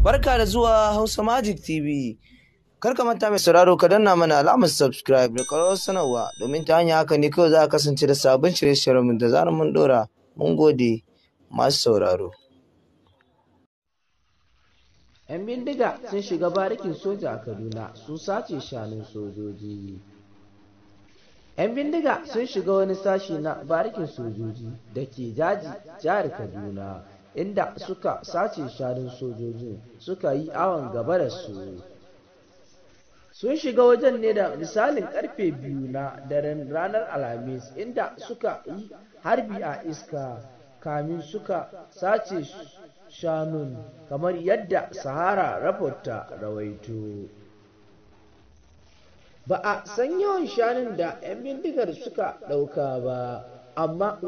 Barka da zuwa Hausa Magic TV. Kar ka manta mai sauraro ka danna mana alamar subscribe da ƙararrawar sanarwa domin ta hanyar haka ne kawai za a kasance da sabon shirye-shiryenmu da zarar mun ɗora. Mun gode masu sauraro. 'Yan bindiga sun shiga barikin soja a Kaduna sun sace shanun sojoji. 'Yan bindiga sun shiga wani sashi na barikin sojoji da ke jaji jihar Kaduna, inda suka sace shanun sojojin suka yi awon gaba da su. Sun shiga wajen ne da misalin karfe 2 na daren ranar Alhamis, inda suka yi harbi a iska kamin suka sace shanun, kamar yadda Sahara Report ta rawaito. Ba a san yawan shanun da 'yan bindigar suka ɗauka ba, amma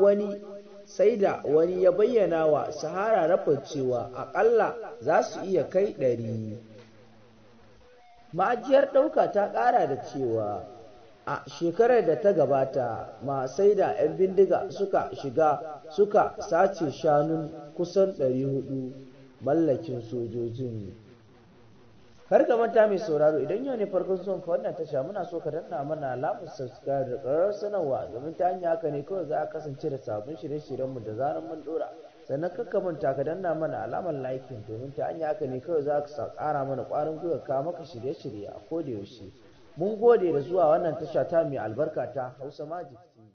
sai da wani ya bayyana wa Sahara Report cewa aƙalla za su iya kai 100. Ma'ajiyar ɗauka ta ƙara da cewa a shekarar da ta gabata ma sai da 'yan bindiga suka shiga suka sace shanun kusan 400 mallakin sojojin. Kar ka manta mai sauraro, idan yau ne farkon zuwan ka wannan tasha, muna so ka danna mana alamar subscribe da ƙararrawar sanarwa domin ta hanyar haka ne kawai za a kasance da sabbin shirye-shiryenmu da zarar mun ɗora. Sannan kar ka manta ka danna mana alamar liking domin ta hanyar haka ne kawai za ka ƙara mana ƙwarin gwiwa kawo maka shirye-shirye a koda yaushe. Mun gode da zuwa wannan tasha ta mai albarka ta Hausa Magic.